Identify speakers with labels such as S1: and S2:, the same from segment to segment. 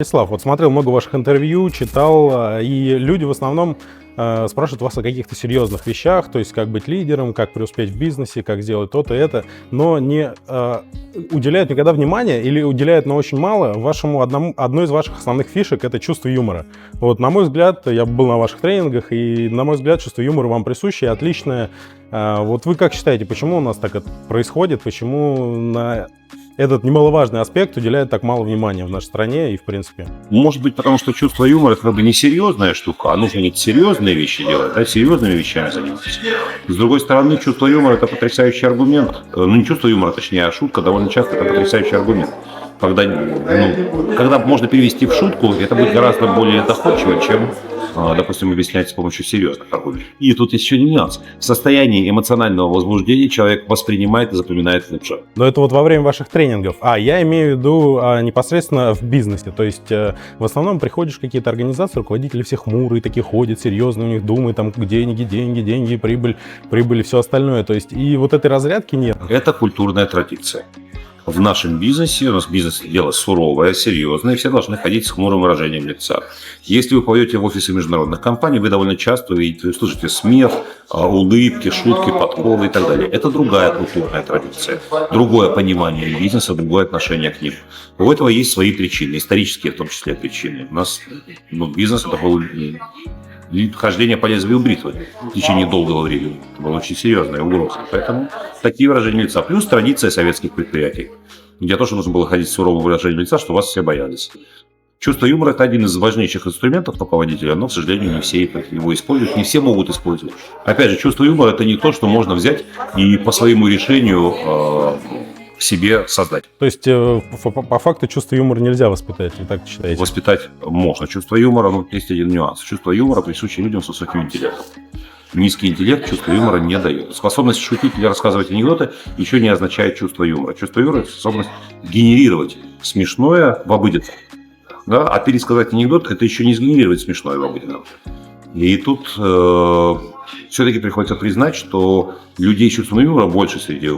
S1: Вячеслав, вот смотрел много ваших интервью, читал, и люди в основном спрашивают вас о каких-то серьезных вещах, то есть как быть лидером, как преуспеть в бизнесе, как сделать то-то и это, но не уделяют никогда внимания или уделяют, но очень мало одной из ваших основных фишек — это чувство юмора. Вот, на мой взгляд, я был на ваших тренингах, и, на мой взгляд, чувство юмора вам присуще и отличное. Вот вы как считаете, почему у нас так это происходит, почему на этот немаловажный аспект уделяет так мало внимания в нашей стране и в принципе?
S2: Может быть, потому что чувство юмора – это как бы не серьезная штука, а нужно не серьезные вещи делать, а серьезными вещами заниматься. С другой стороны, чувство юмора – это потрясающий аргумент. Ну, не чувство юмора, точнее, а шутка довольно часто это потрясающий аргумент. Когда можно перевести в шутку, это будет гораздо более доходчиво, чем, допустим, объяснять с помощью серьезных аргументов. И тут есть еще нюанс. В состоянии эмоционального возбуждения человек воспринимает и запоминает лучше.
S1: Но это вот во время ваших тренингов. Я имею в виду непосредственно в бизнесе. То есть в основном приходишь в какие-то организации, руководители все хмурые, такие ходят, серьезно, у них думают, там, деньги, прибыль и все остальное. То есть и вот этой разрядки нет.
S2: Это культурная традиция. В нашем бизнесе, у нас бизнес дело суровое, серьезное, и все должны ходить с хмурым выражением лица. Если вы пойдете в офисы международных компаний, вы довольно часто услышите смех, улыбки, шутки, подколы и так далее. Это другая культурная традиция, другое понимание бизнеса, другое отношение к ним. У этого есть свои причины, исторические в том числе причины. У нас бизнес это был хождение по лезвию бритвы в течение долгого времени. Это была очень серьезная угроза. Поэтому такие выражения лица. Плюс традиция советских предприятий, где тоже нужно было ходить с суровым выражением лица, что вас все боялись. Чувство юмора – это один из важнейших инструментов руководителя, но, к сожалению, не все его используют, не все могут использовать. Опять же, чувство юмора – это не то, что можно взять и по своему решению себе создать.
S1: То есть, по факту, чувство юмора нельзя воспитать, вы так считаете?
S2: Воспитать можно. Чувство юмора, но есть один нюанс. Чувство юмора присуще людям с высоким интеллектом. Низкий интеллект чувство юмора не дает. Способность шутить или рассказывать анекдоты еще не означает чувство юмора. Чувство юмора – это способность генерировать смешное в обыденном. Да? А пересказать анекдот – это еще не сгенерировать смешное в обыденном. И тут все-таки приходится признать, что людей с чувством юмора больше среди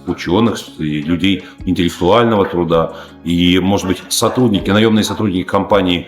S2: ученых, среди людей интеллектуального труда. И, может быть, наемные сотрудники компаний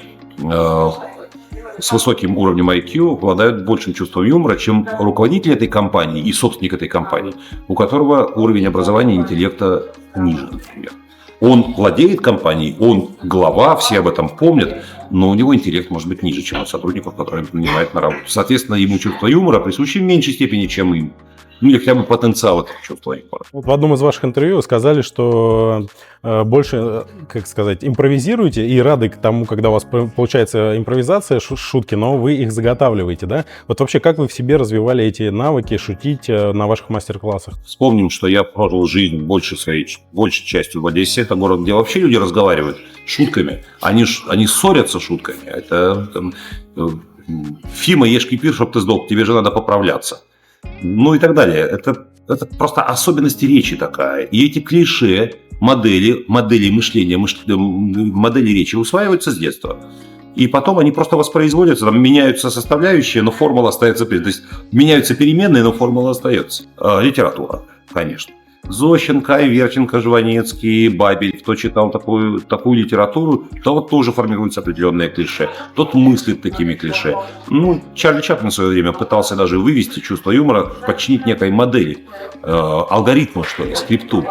S2: с высоким уровнем IQ обладают большим чувством юмора, чем руководитель этой компании и собственник этой компании, у которого уровень образования и интеллекта ниже, например. Он владеет компанией, он глава, все об этом помнят, но у него интеллект может быть ниже, чем у сотрудников, которые он нанимает на работу. Соответственно, ему чувство юмора присуще в меньшей степени, чем им. Ну, или хотя бы потенциал этого чувства юмора.
S1: Вот в одном из ваших интервью вы сказали, что больше, как сказать, импровизируете и рады к тому, когда у вас получается импровизация, шутки, но вы их заготавливаете, да? Вот вообще, как вы в себе развивали эти навыки шутить на ваших мастер-классах?
S2: Вспомним, что я прожил жизнь большей частью в Одессе. Это город, где вообще люди разговаривают шутками. Они ссорятся шутками. Это Фима, ешь кефир, чтоб ты сдох, тебе же надо поправляться. Ну и так далее. Это просто особенности речи такая. И эти клише, модели мышления, модели речи усваиваются с детства. И потом они просто воспроизводятся, там меняются составляющие, но формула остается. То есть меняются переменные, но формула остается. Литература, конечно. Зощенко, Верченко, Жванецкий, Бабель, кто читал такую литературу, то вот тоже формируются определенные клише. Тот мыслит такими клише. Чарли Чаплин в свое время пытался даже вывести чувство юмора, подчинить некой модели, алгоритму, что ли, скрипту.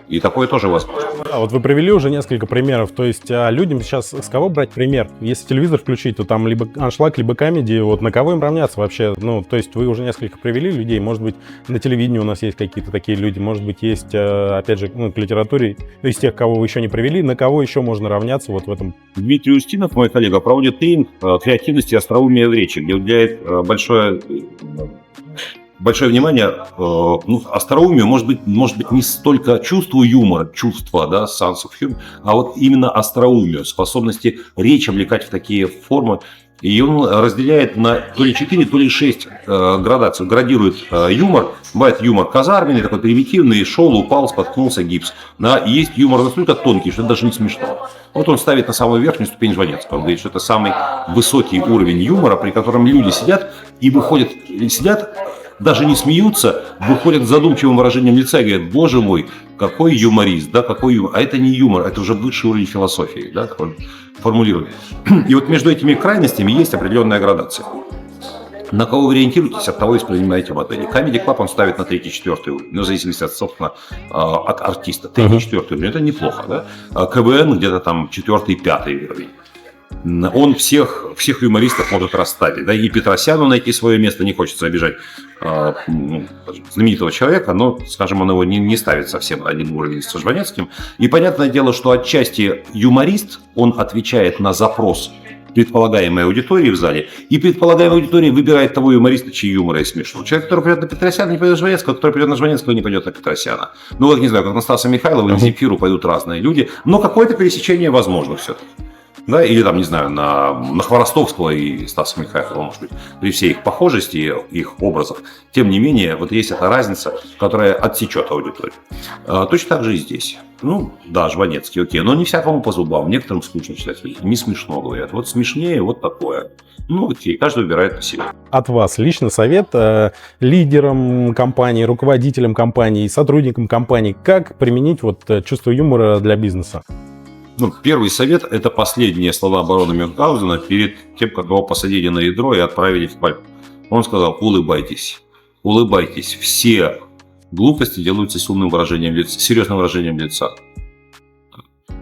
S2: И такое тоже возможно.
S1: Вот вы привели уже несколько примеров. То есть людям сейчас с кого брать пример? Если телевизор включить, то там либо аншлаг, либо комедии. Вот на кого им равняться вообще? То есть вы уже несколько привели людей. Может быть, на телевидении у нас есть какие-то такие люди. Может быть, есть, опять же, к литературе. Из тех, кого вы еще не привели, на кого еще можно равняться вот в этом?
S2: Дмитрий Устинов, мой коллега, проводит тренинг креативности и остроумия в речи, где уделяет большое внимание остроумию, может быть, не столько чувству юмора, чувства, sense of humor, а вот именно остроумию, способности речь облекать в такие формы. И он разделяет на то ли 4, то ли 6 градаций, градирует юмор. Бывает юмор казарменный, такой примитивный, шел, упал, споткнулся, гипс. И есть юмор настолько тонкий, что это даже не смешно. Вот он ставит на самую верхнюю ступень Жванецкого. Он говорит, что это самый высокий уровень юмора, при котором люди сидят и сидят даже не смеются, выходят с задумчивым выражением лица и говорят: боже мой, какой юморист, да, какой юмор. А это не юмор, это уже высший уровень философии, да, как он формулирует. И вот между этими крайностями есть определенная градация. На кого вы ориентируетесь, от того и воспринимаете модели. Comedy Club он ставит на 3-4 уровень, ну, в зависимости от, собственно, от артиста. 3-4 уровень, это неплохо, да? КВН где-то там 4-5 уровень. Он всех юмористов может расставить. Да? И Петросяну найти свое место, не хочется обижать знаменитого человека, но, скажем, он его не ставит совсем на один уровень с Жванецким. И понятное дело, что отчасти юморист, он отвечает на запрос предполагаемой аудитории в зале, и предполагаемая аудитория выбирает того юмориста, чьи юмор и смешно. Человек, который придет на Петросяна, не пойдет на Жванецкого, который придет на Жванецкого, не пойдет на Петросяна. Ну, вот не знаю, как на Стаса Михайлова или Земфиру пойдут разные люди, но какое-то пересечение возможно все-таки. Да, или там, не знаю, на Хворостовского и Стаса Михайлова, может быть, при всей их похожести, их образах. Тем не менее, вот есть эта разница, которая отсечет аудиторию. Точно так же и здесь. Ну, да, Жванецкий, окей, но не всякому по зубам, некоторым скучно читать, не смешно, говорят. Вот смешнее, вот такое. Ну, окей, каждый выбирает по себе.
S1: От вас личный совет лидерам компании, руководителям компании, сотрудникам компании, как применить вот чувство юмора для бизнеса?
S2: Ну, первый совет – это последние слова барона Мюнхгаузена перед тем, как его посадили на ядро и отправили в Пальму. Он сказал: улыбайтесь, улыбайтесь. Все глупости делаются с умным выражением лица, серьезным выражением лица.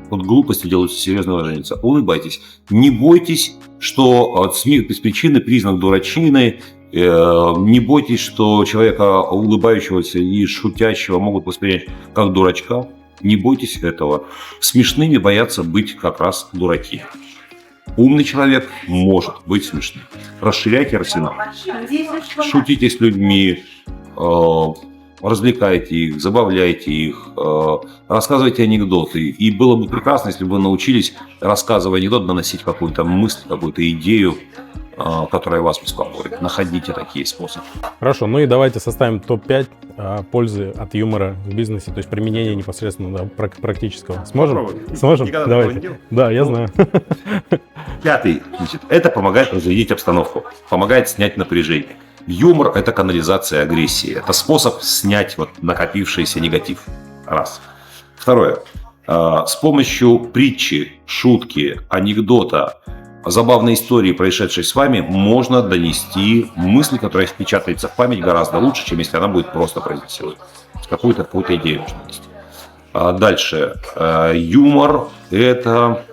S2: Вот глупости делаются с серьезным выражением лица. Улыбайтесь. Не бойтесь, что смех без причины – признак дурачины. Не бойтесь, что человека улыбающегося и шутящего могут воспринять как дурачка. Не бойтесь этого. Смешными боятся быть как раз дураки. Умный человек может быть смешным. Расширяйте арсенал. Шутите с людьми, развлекайте их, забавляйте их, рассказывайте анекдоты. И было бы прекрасно, если бы вы научились, рассказывая анекдот, доносить какую-то мысль, какую-то идею, которая вас беспокоит. Находите такие способы.
S1: Хорошо, ну и давайте составим топ-5 пользы от юмора в бизнесе, то есть применение непосредственно, да, практического. Сможем? Сможем? Давайте. Да, я знаю.
S2: Пятый. Значит, это помогает разрядить обстановку, помогает снять напряжение. Юмор – это канализация агрессии. Это способ снять вот накопившийся негатив. Раз. Второе. С помощью притчи, шутки, анекдота, забавной истории, происшедшей с вами, можно донести мысль, которая впечатается в память гораздо лучше, чем если она будет просто произнесена. Какую-то идею нужно донести. Дальше. Юмор – это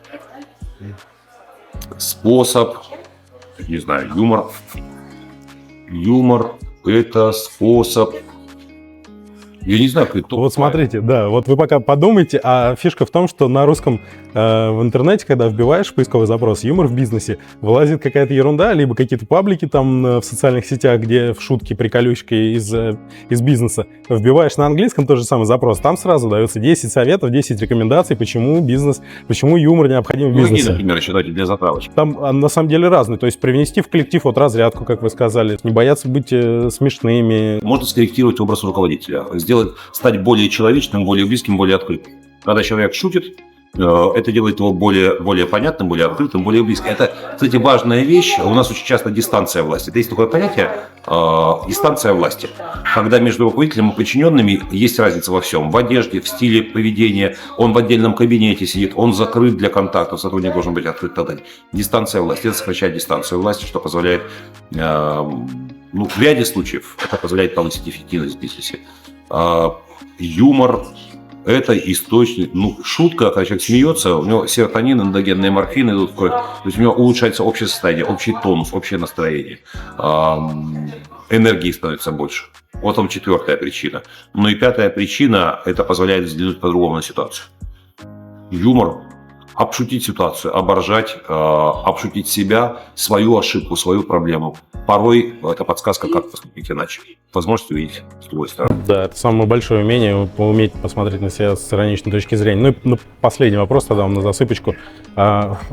S2: способ, не знаю, юмор – это способ. Я не знаю, как это.
S1: Вот смотрите, да, вот вы пока подумайте, а фишка в том, что на русском в интернете, когда вбиваешь поисковый запрос «юмор в бизнесе», вылазит какая-то ерунда, либо какие-то паблики там в социальных сетях, где в шутки, приколючки из бизнеса. Вбиваешь на английском тот же самый запрос, там сразу дается 10 советов, 10 рекомендаций, почему юмор необходим в бизнесе.
S2: Какие, например, еще дайте для затравочки?
S1: Там на самом деле разные, то есть привнести в коллектив вот разрядку, как вы сказали, не бояться быть смешными.
S2: Можно скорректировать образ руководителя, стать более человечным, более близким, более открытым. Когда человек шутит, это делает его более понятным, более открытым, более близким. Это, кстати, важная вещь. У нас очень часто дистанция власти. Это есть такое понятие дистанция власти. Когда между руководителем и подчиненными есть разница во всем. В одежде, в стиле поведения. Он в отдельном кабинете сидит, он закрыт для контактов, сотрудник должен быть открыт. Дистанция власти. Это сокращает дистанцию власти, что позволяет, в ряде случаев, это позволяет повысить эффективность в бизнесе. Юмор – это источник, шутка, когда человек смеется, у него серотонин, эндогенные морфины идут в кровь, то есть у него улучшается общее состояние, общий тонус, общее настроение, энергии становится больше. Вот вам четвертая причина. Ну и пятая причина – это позволяет взглянуть по-другому на ситуацию. Юмор – обшутить ситуацию, оборжать, обшутить себя, свою ошибку, свою проблему. Порой это подсказка, как поступить иначе. Возможность увидеть с другой стороны. Да,
S1: это самое большое умение, уметь посмотреть на себя с ироничной точки зрения. Ну и последний вопрос тогда вам на засыпочку.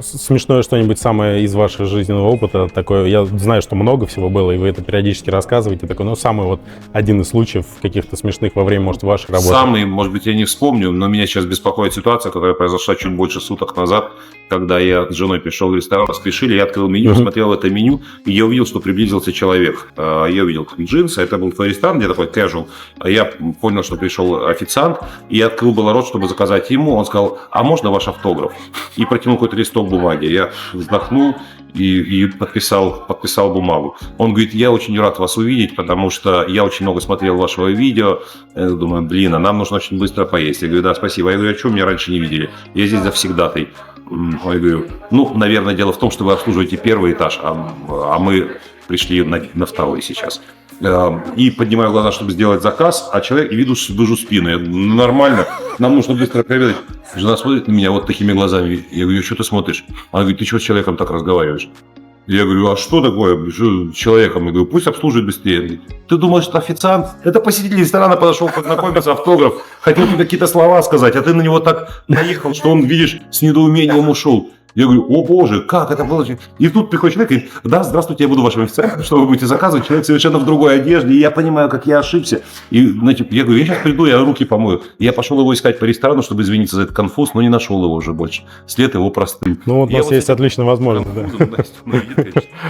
S1: Смешное что-нибудь самое из вашего жизненного опыта такое? Я знаю, что много всего было, и вы это периодически рассказываете. Такой, самый вот один из случаев каких-то смешных во время, может, вашей работы.
S2: Самый, может быть, я не вспомню, но меня сейчас беспокоит ситуация, которая произошла чуть больше суток год назад, когда я с женой пришел в ресторан, спешили, я открыл меню, смотрел это меню, и я увидел, что приблизился человек. Я увидел джинсы, это был твой ресторан, где такой casual. Я понял, что пришел официант, и я открыл было рот, чтобы заказать ему. Он сказал: а можно ваш автограф? И протянул какой-то листок бумаги. Я вздохнул и подписал бумагу. Он говорит: я очень рад вас увидеть, потому что я очень много смотрел вашего видео. Я думаю, блин, а нам нужно очень быстро поесть. Я говорю: да, спасибо. Я говорю: а что меня раньше не видели? Я здесь завсегдатай. Я говорю: ну, наверное, дело в том, что вы обслуживаете первый этаж, а мы пришли на второй сейчас. И поднимаю глаза, чтобы сделать заказ, а человек, и вижу спину. Я думаю, ну, нормально, нам нужно быстро проверить. Жена смотрит на меня вот такими глазами. Я говорю: что ты смотришь? Она говорит: ты что с человеком так разговариваешь? Я говорю: а что такое? Что с человеком? Я говорю: пусть обслуживает быстрее. Говорит: ты думаешь, это официант? Это посетитель ресторана подошел познакомиться, автограф, хотел тебе какие-то слова сказать, а ты на него так наехал, что он, видишь, с недоумением ушел. Я говорю: о боже, как это было? И тут приходит человек и говорит: да, здравствуйте, я буду вашим официантом, что вы будете заказывать. Человек совершенно в другой одежде, и я понимаю, как я ошибся. И, знаете, я говорю: я сейчас приду, я руки помою. И я пошел его искать по ресторану, чтобы извиниться за этот конфуз, но не нашел его уже больше. След его простыл.
S1: Ну вот у нас есть отличная возможность.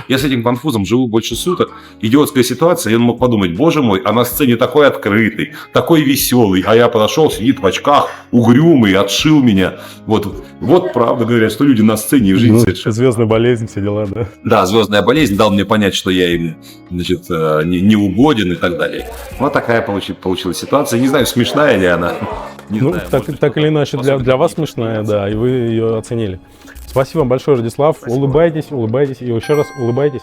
S2: Я с этим конфузом живу больше суток. Идиотская ситуация, и он мог подумать: боже мой, а на сцене такой открытый, такой веселый, а я подошел, сидит в очках, угрюмый, отшил меня. Вот правда говорят, что люди на сцене и в жизни совершенно.
S1: Звездная болезнь, все дела, да.
S2: Да, звездная болезнь дал мне понять, что я им, значит, не угоден и так далее. Вот такая получилась ситуация. Не знаю, смешная ли она. Не
S1: Ну,
S2: знаю,
S1: так или иначе, для вас смешная, да, и вы ее оценили. Спасибо вам большое, Радислав. Улыбайтесь и еще раз улыбайтесь.